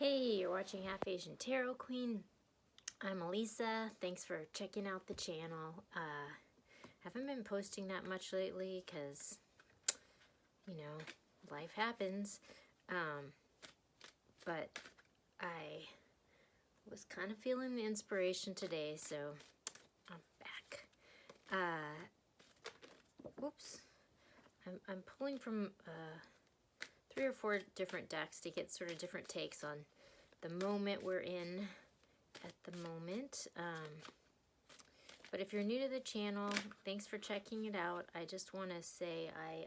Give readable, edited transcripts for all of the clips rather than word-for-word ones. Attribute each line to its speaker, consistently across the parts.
Speaker 1: Hey, you're watching Half Asian Tarot Queen. I'm Elisa. Thanks for checking out the channel. Haven't been posting that much lately because, you know, life happens. But I was kind of feeling the inspiration today, so I'm back. Oops. I'm pulling from 3 or 4 different decks to get sort of different takes on the moment we're in at the moment. But if you're new to the channel, thanks for checking it out. I just want to say I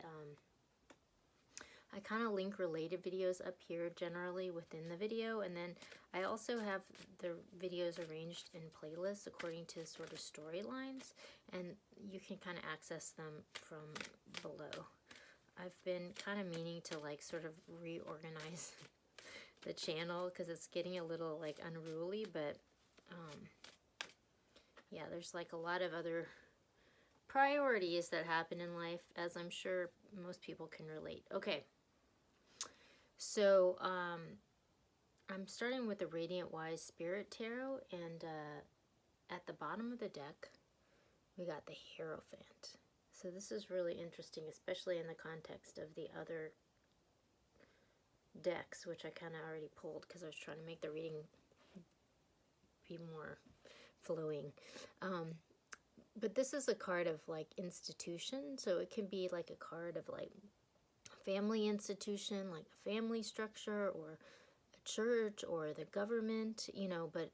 Speaker 1: kind of link related videos up here generally within the video, and then I also have the videos arranged in playlists according to sort of storylines, and you can kind of access them from below. I've been kind of meaning to like sort of reorganize the channel because it's getting a little like unruly, but yeah, there's like a lot of other priorities that happen in life, as I'm sure most people can relate. Okay, so I'm starting with the Radiant Wise Spirit Tarot, and at the bottom of the deck we got the Hierophant. So this is really interesting, especially in the context of the other decks, which I kind of already pulled because I was trying to make the reading be more flowing. But this is a card of like institution, so it can be like a card of like family institution, like a family structure or a church or the government, you know, but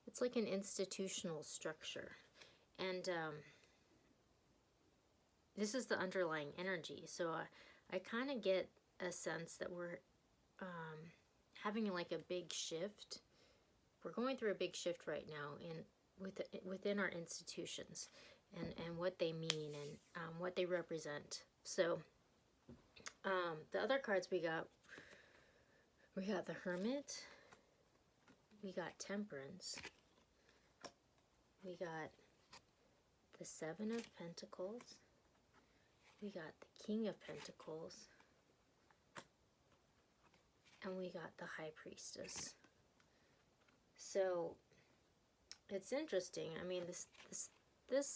Speaker 1: it's like an institutional structure. And this is the underlying energy. So I kind of get a sense that we're having like a big shift. We're going through a big shift right now within our institutions and what they mean and what they represent. So the other cards we got the Hermit, we got Temperance, we got the Seven of Pentacles, we got the King of Pentacles, and we got the High Priestess. So it's interesting. I mean, this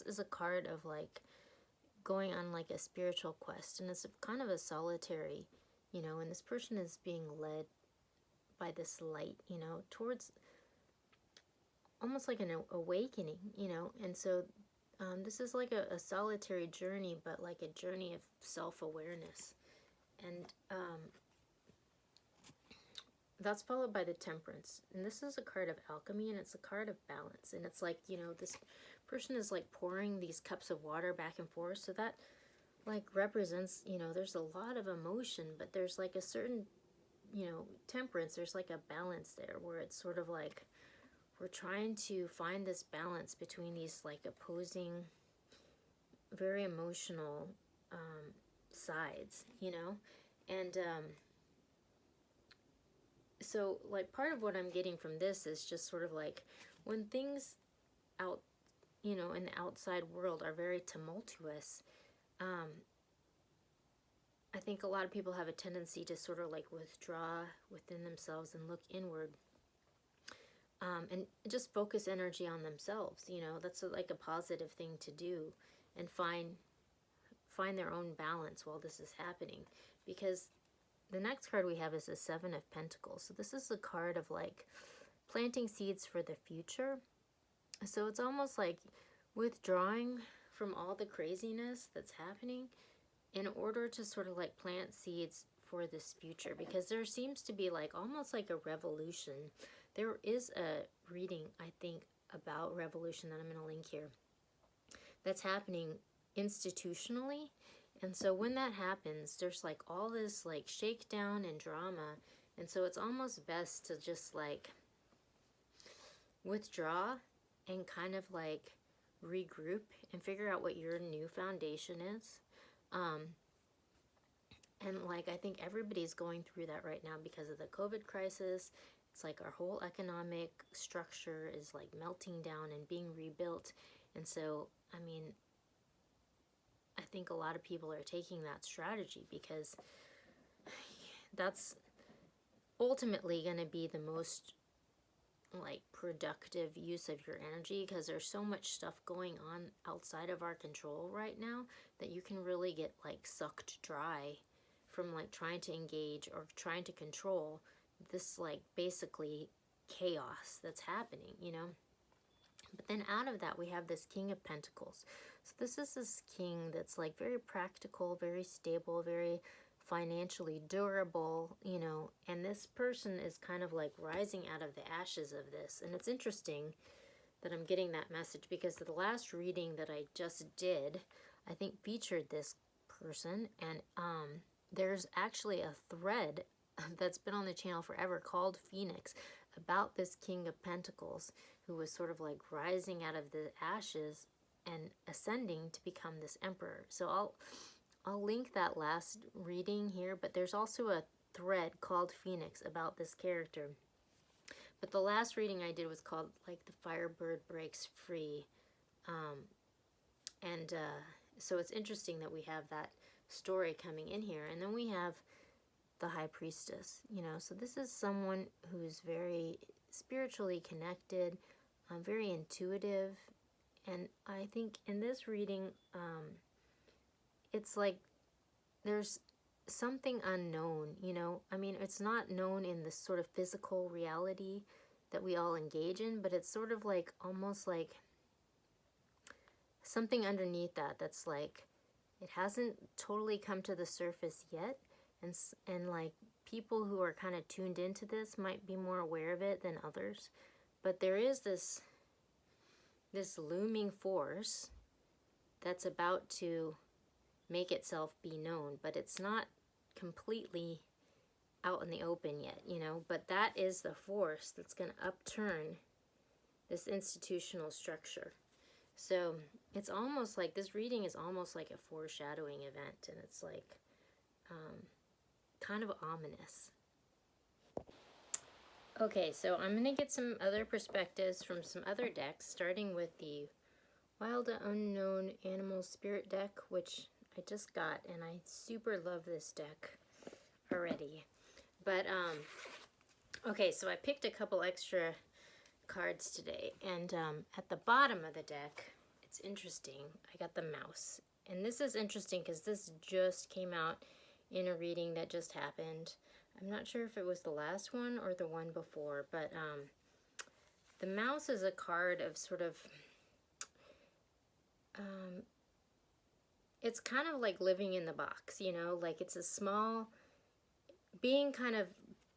Speaker 1: is a card of like going on like a spiritual quest, and it's kind of a solitary, you know, and this person is being led by this light, you know, towards almost like an awakening, you know. And so this is like a solitary journey, but like a journey of self-awareness. And that's followed by the Temperance. And this is a card of alchemy, and it's a card of balance. And it's like, you know, this person is like pouring these cups of water back and forth. So that like represents, you know, there's a lot of emotion, but there's like a certain, you know, temperance. There's like a balance there where it's sort of like we're trying to find this balance between these like opposing, very emotional sides, you know. And so like part of what I'm getting from this is just sort of like when things out, you know, in the outside world are very tumultuous, I think a lot of people have a tendency to sort of like withdraw within themselves and look inward, and just focus energy on themselves. You know, that's like a positive thing to do, and find their own balance while this is happening. Because the next card we have is the Seven of Pentacles. So this is a card of like planting seeds for the future. So it's almost like withdrawing from all the craziness that's happening in order to sort of like plant seeds for this future. Because there seems to be like almost like a revolution. There is a reading, I think, about revolution that I'm going to link here that's happening institutionally. And so when that happens, there's like all this like shakedown and drama. And so it's almost best to just like withdraw and kind of like regroup and figure out what your new foundation is. And like I think everybody's going through that right now because of the COVID crisis. It's like our whole economic structure is like melting down and being rebuilt. And so, I mean, I think a lot of people are taking that strategy because that's ultimately going to be the most like productive use of your energy, because there's so much stuff going on outside of our control right now that you can really get like sucked dry from like trying to engage or trying to control this like basically chaos that's happening, you know. But then out of that we have this King of Pentacles. So this is this king that's like very practical, very stable, very financially durable, you know, and this person is kind of like rising out of the ashes of this. And it's interesting that I'm getting that message, because the last reading that I just did, I think featured this person, and there's actually a thread that's been on the channel forever called Phoenix about this King of Pentacles who was sort of like rising out of the ashes and ascending to become this emperor. So I'll link that last reading here, but there's also a thread called Phoenix about this character. But the last reading I did was called like The Firebird Breaks Free. So it's interesting that we have that story coming in here. And then we have the High Priestess, you know. So this is someone who's very spiritually connected, very intuitive. And I think in this reading, it's like there's something unknown, you know. I mean, it's not known in this sort of physical reality that we all engage in, but it's sort of like almost like something underneath that that's like it hasn't totally come to the surface yet, and like people who are kind of tuned into this might be more aware of it than others. But there is this looming force that's about to make itself be known, but it's not completely out in the open yet, you know. But that is the force that's going to upturn this institutional structure. So it's almost like this reading is almost like a foreshadowing event, and it's like kind of ominous. Okay, so I'm going to get some other perspectives from some other decks, starting with the Wild Unknown Animal Spirit deck, which I just got, and I super love this deck already. But, okay, so I picked a couple extra cards today, and at the bottom of the deck, it's interesting, I got the mouse. And this is interesting because this just came out in a reading that just happened. I'm not sure if it was the last one or the one before, but the mouse is a card of sort of, it's kind of like living in the box, you know, like it's a small, being kind of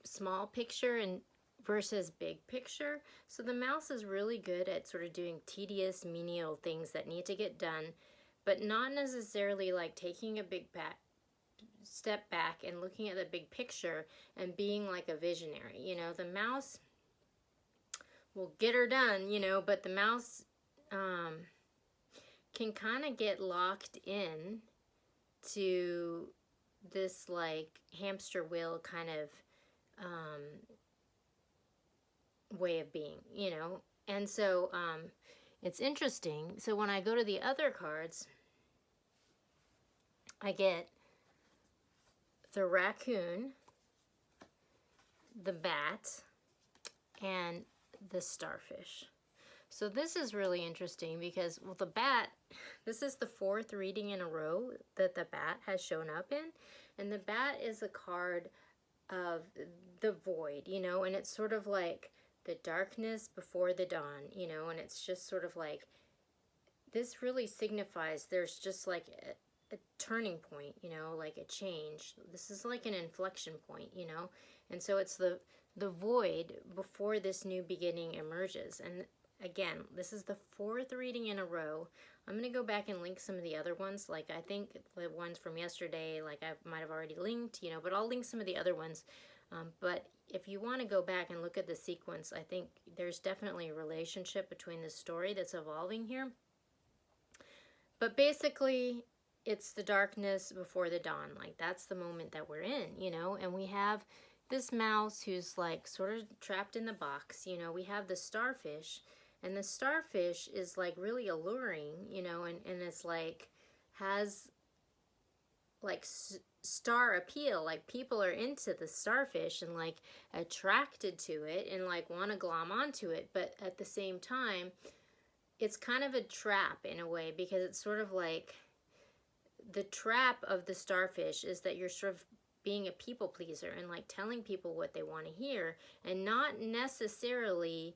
Speaker 1: small picture and versus big picture. So the mouse is really good at sort of doing tedious, menial things that need to get done, but not necessarily like taking a big step back and looking at the big picture and being like a visionary. You know, the mouse will get her done, you know, but the mouse can kind of get locked in to this like hamster wheel kind of way of being, you know. And so it's interesting. So when I go to the other cards, I get the raccoon, the bat, and the starfish. So this is really interesting because, well, the bat, this is the 4th reading in a row that the bat has shown up in. And the bat is a card of the void, you know, and it's sort of like the darkness before the dawn, you know, and it's just sort of like, this really signifies there's just like a turning point, you know, like a change. This is like an inflection point, you know, and so it's the void before this new beginning emerges. And again, this is the 4th reading in a row. I'm going to go back and link some of the other ones. Like, I think the ones from yesterday, like I might have already linked, you know, but I'll link some of the other ones. But if you want to go back and look at the sequence, I think there's definitely a relationship between the story that's evolving here. But basically, it's the darkness before the dawn. Like, that's the moment that we're in, you know, and we have this mouse who's like sort of trapped in the box, you know. We have the starfish, and the starfish is like really alluring, you know, and it's like has like star appeal. Like, people are into the starfish and like attracted to it and like want to glom onto it, but at the same time it's kind of a trap in a way, because it's sort of like the trap of the starfish is that you're sort of being a people pleaser and like telling people what they want to hear and not necessarily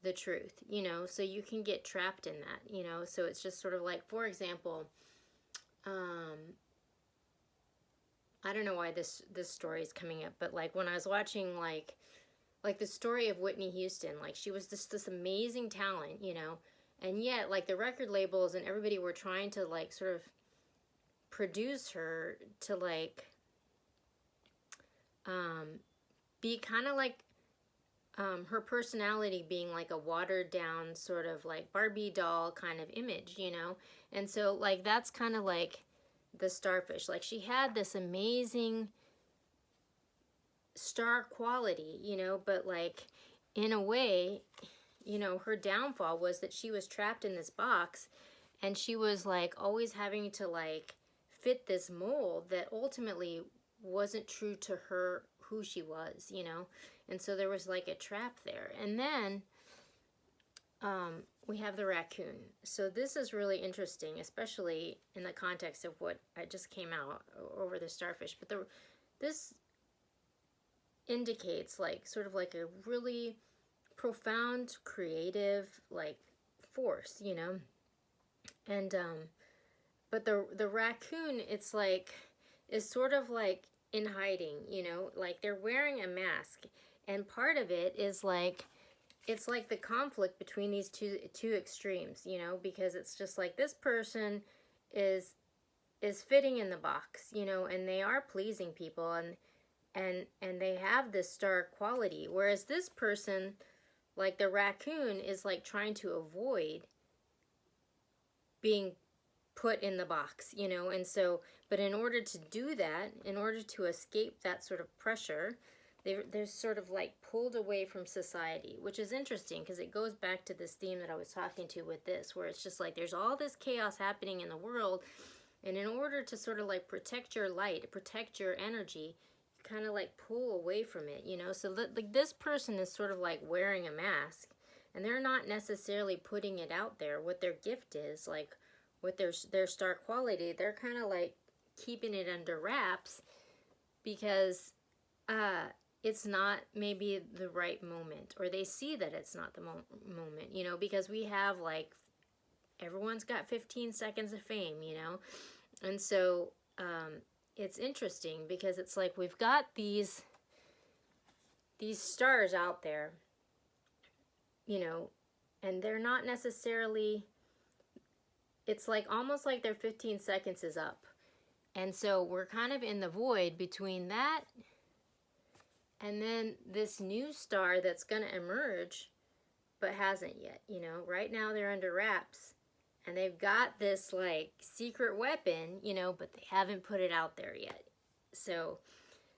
Speaker 1: the truth, you know, so you can get trapped in that, you know. So it's just sort of like, for example, I don't know why this story is coming up, but like when I was watching like the story of Whitney Houston, like she was just this amazing talent, you know, and yet like the record labels and everybody were trying to like sort of produce her to like be kind of like her personality being like a watered down sort of like Barbie doll kind of image, you know. And so like that's kind of like the starfish. Like she had this amazing star quality, you know, but like in a way, you know, her downfall was that she was trapped in this box and she was like always having to like fit this mold that ultimately wasn't true to her, who she was, you know. And so there was like a trap there. And then we have the raccoon. So this is really interesting, especially in the context of what I just came out over the starfish. But this indicates like sort of like a really profound creative like force, you know. And but the raccoon, it's like, is sort of like in hiding, you know, like they're wearing a mask, and part of it is like, it's like the conflict between these two extremes, you know, because it's just like this person is fitting in the box, you know, and they are pleasing people and they have this star quality, whereas this person, like the raccoon, is like trying to avoid being put in the box, you know. And so, but in order to do that, in order to escape that sort of pressure, they're sort of like pulled away from society, which is interesting because it goes back to this theme that I was talking to with this, where it's just like there's all this chaos happening in the world, and in order to sort of like protect your light, protect your energy, you kind of like pull away from it, you know. So like this person is sort of like wearing a mask, and they're not necessarily putting it out there what their gift is, like with their star quality. They're kind of like keeping it under wraps because it's not maybe the right moment, or they see that it's not the moment, you know, because we have like, everyone's got 15 seconds of fame, you know. And so it's interesting because it's like we've got these stars out there, you know, and they're not necessarily, it's like almost like their 15 seconds is up. And so we're kind of in the void between that and then this new star that's going to emerge but hasn't yet, you know. Right now they're under wraps and they've got this like secret weapon, you know, but they haven't put it out there yet. So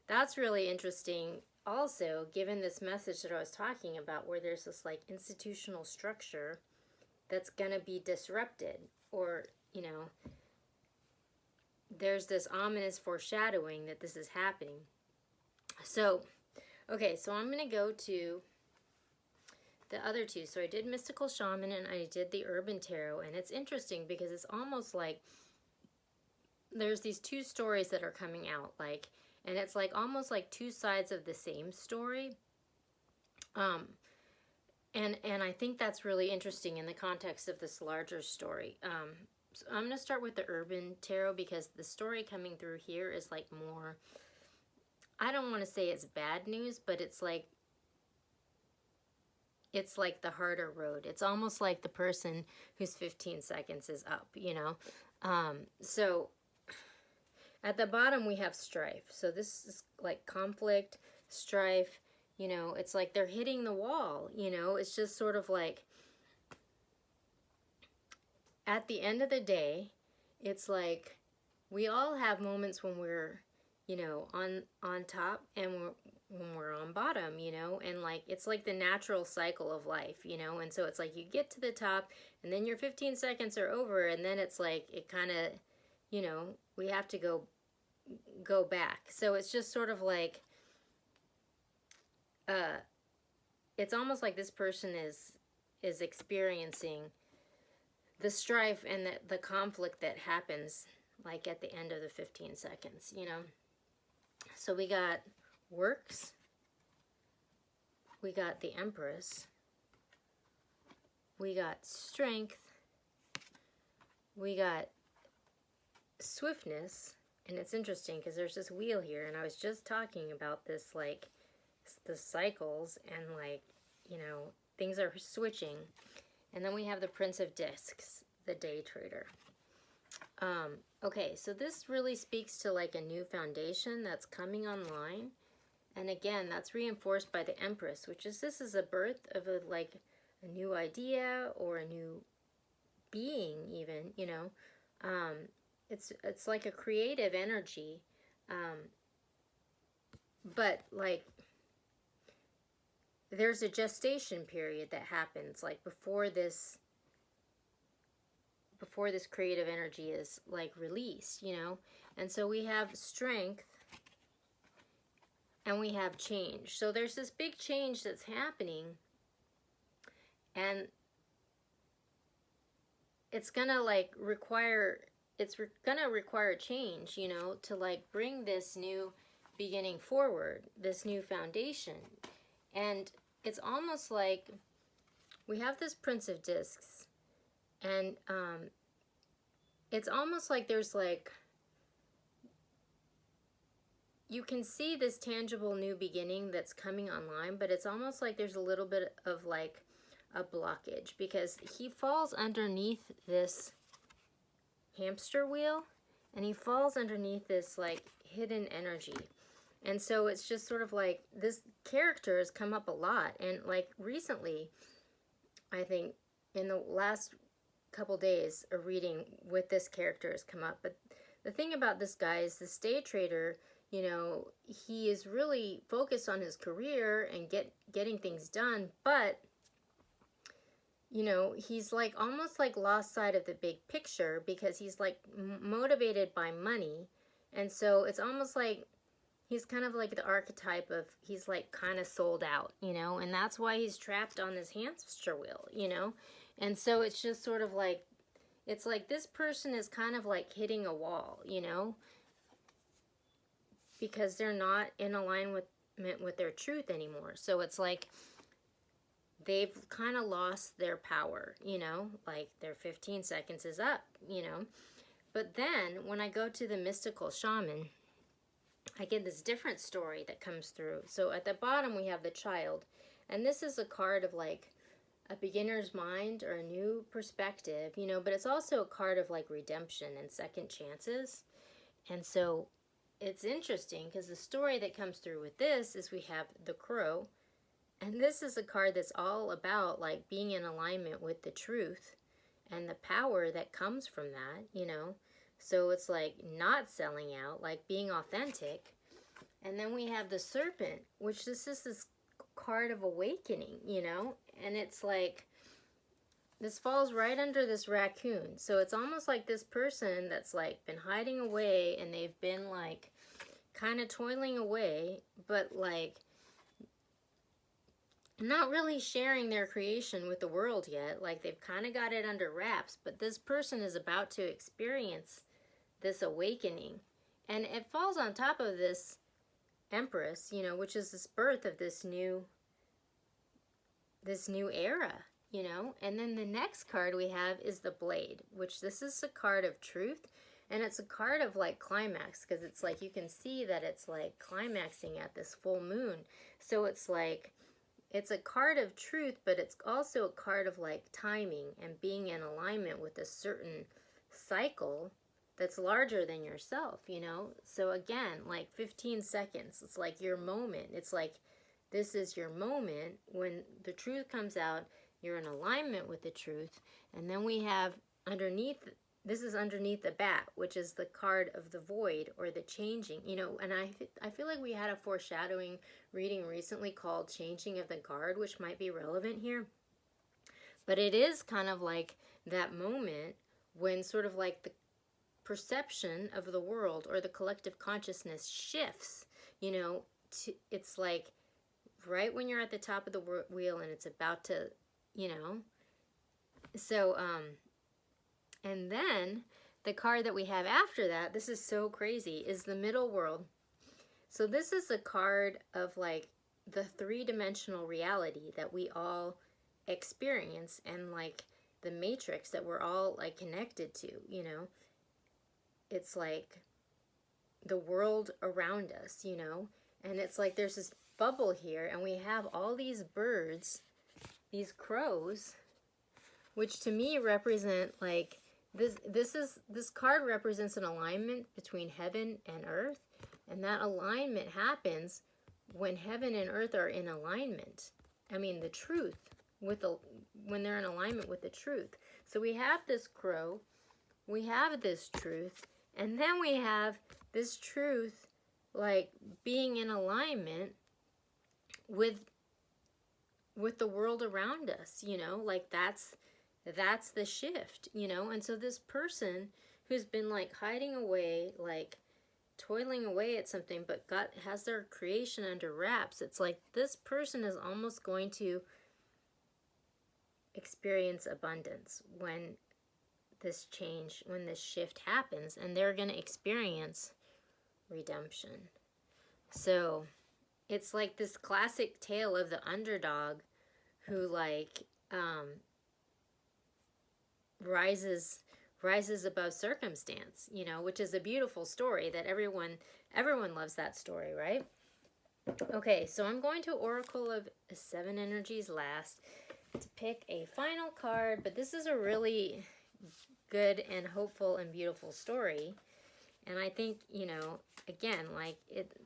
Speaker 1: that's really interesting also, given this message that I was talking about, where there's this like institutional structure that's going to be disrupted, or, you know, there's this ominous foreshadowing that this is happening. So, okay, so I'm going to go to the other two. So I did Mystical Shaman and I did the Urban Tarot, and it's interesting because it's almost like there's these two stories that are coming out, like, and it's like almost like two sides of the same story. And I think that's really interesting in the context of this larger story. So I'm going to start with the Urban Tarot because the story coming through here is like more, I don't want to say it's bad news, but it's like the harder road. It's almost like the person whose 15 seconds is up, you know. So at the bottom we have strife. So this is like conflict, strife, you know. It's like they're hitting the wall, you know. It's just sort of like, at the end of the day, it's like we all have moments when we're, you know, on top and when we're on bottom, you know. And like it's like the natural cycle of life, you know. And so it's like you get to the top and then your 15 seconds are over, and then it's like it kind of, you know, we have to go go back. So it's just sort of like, it's almost like this person is experiencing the strife and the conflict that happens like at the end of the 15 seconds, you know. So we got works, we got the Empress, we got strength, we got swiftness. And it's interesting because there's this wheel here, and I was just talking about this, like the cycles, and like, you know, things are switching. And then we have the Prince of Discs, the day trader. Okay, so this really speaks to like a new foundation that's coming online. And again, that's reinforced by the Empress, which is, this is a birth of a new idea or a new being even, you know. It's like a creative energy. But like, there's a gestation period that happens like before this creative energy is like released, you know. And so we have strength and we have change. So there's this big change that's happening, and it's gonna like require, gonna require change, you know, to like bring this new beginning forward, this new foundation. And it's almost like we have this Prince of Discs, and it's almost like there's like, you can see this tangible new beginning that's coming online, but it's almost like there's a little bit of like a blockage, because he falls underneath this hamster wheel, and he falls underneath this like hidden energy. And so it's just sort of like, this character has come up a lot, and like recently, I think in the last couple days, a reading with this character has come up. But the thing about this guy is, this day trader, you know, he is really focused on his career and getting things done, but you know, he's like almost like lost sight of the big picture, because he's like motivated by money. And so it's almost like he's kind of like the archetype of, he's like kind of sold out, you know, and that's why he's trapped on this hamster wheel, you know. And so it's just sort of like, it's like this person is kind of like hitting a wall, you know, because they're not in alignment with their truth anymore. So it's like they've kind of lost their power, you know, like their 15 seconds is up, you know. But then when I go to the mystical shaman, I get this different story that comes through. So at the bottom we have the child, and this is a card of like a beginner's mind or a new perspective, you know, but it's also a card of like redemption and second chances. And so it's interesting because the story that comes through with this is we have the crow, and this is a card that's all about like being in alignment with the truth and the power that comes from that, you know. So it's like not selling out, like being authentic. And then we have the serpent, which this is this card of awakening, you know. And it's like, this falls right under this raccoon. So it's almost like this person that's like been hiding away, and they've been like kind of toiling away, but like not really sharing their creation with the world yet. Like they've kind of got it under wraps, but this person is about to experience this awakening. And it falls on top of this Empress, you know, which is this birth of this new era, you know. And then the next card we have is the Blade, which this is a card of truth, and it's a card of like climax, because it's like you can see that it's like climaxing at this full moon. So it's like, it's a card of truth, but it's also a card of like timing and being in alignment with a certain cycle that's larger than yourself, you know. So again, like 15 seconds, it's like your moment. It's like, this is your moment when the truth comes out, you're in alignment with the truth. And then we have underneath, this is underneath the bat, which is the card of the void or the changing, you know. And I feel like we had a foreshadowing reading recently called Changing of the Guard, which might be relevant here. But it is kind of like that moment when sort of like the perception of the world or the collective consciousness shifts, you know, it's like right when you're at the top of the wheel and it's about to, you know. So, and then the card that we have after that, this is so crazy, is the middle world. So this is a card of like the three-dimensional reality that we all experience, and like the matrix that we're all like connected to, you know. It's like the world around us, you know. And it's like there's this bubble here, and we have all these birds, these crows, which to me represent like this card represents an alignment between heaven and earth, and that alignment happens when heaven and earth are in alignment. I mean, the truth when they're in alignment with the truth. So we have this crow, we have this truth, and then we have this truth like being in alignment with the world around us, you know, like that's the shift, you know. And so this person who's been like hiding away, like toiling away at something, but has their creation under wraps, it's like this person is almost going to experience abundance when this shift happens, and they're going to experience redemption. So it's like this classic tale of the underdog who like rises above circumstance, you know, which is a beautiful story that everyone loves that story, right? Okay, so I'm going to Oracle of 7 Energies last to pick a final card, but this is a really good and hopeful and beautiful story. And I think, you know, again, like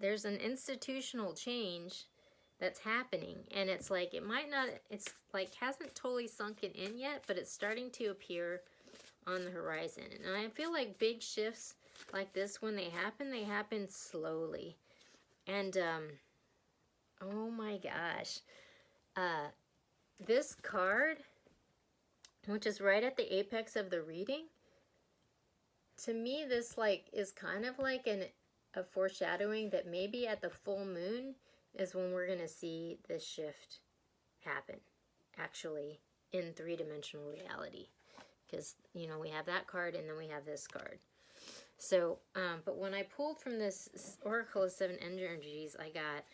Speaker 1: there's an institutional change that's happening, and it's like it's like hasn't totally sunken in yet, but it's starting to appear on the horizon. And I feel like big shifts like this, when they happen slowly. And oh my gosh, this card, which is right at the apex of the reading, to me this like is kind of like a foreshadowing that maybe at the full moon is when we're going to see this shift happen, actually, in three-dimensional reality. Because, you know, we have that card and then we have this card. So, but when I pulled from this Oracle of 7 Energies, I got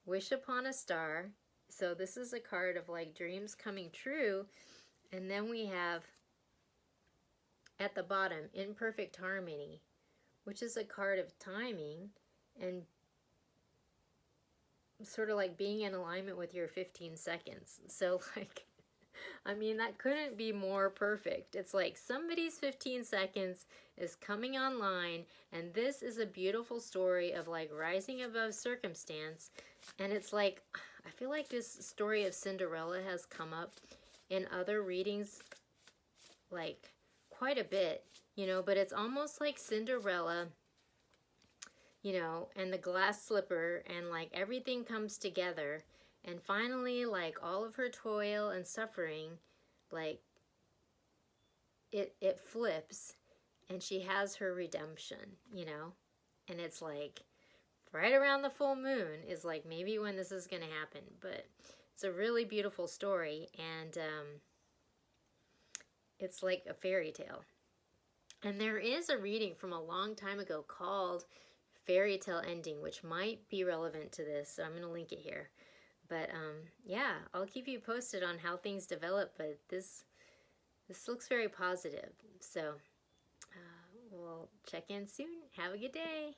Speaker 1: Wish Upon a Star. So this is a card of like dreams coming true. And then we have at the bottom, Imperfect Harmony, which is a card of timing and sort of like being in alignment with your 15 seconds. So like, I mean, that couldn't be more perfect. It's like somebody's 15 seconds is coming online, and this is a beautiful story of like rising above circumstance. And it's like, I feel like this story of Cinderella has come up in other readings like quite a bit, you know, but it's almost like Cinderella, you know, and the glass slipper, and like everything comes together, and finally like all of her toil and suffering, like it flips, and she has her redemption, you know. And it's like right around the full moon is like maybe when this is going to happen. But it's a really beautiful story, and it's like a fairy tale. And there is a reading from a long time ago called Fairy Tale Ending, which might be relevant to this, so I'm going to link it here. But yeah, I'll keep you posted on how things develop, but this looks very positive. So we'll check in soon. Have a good day.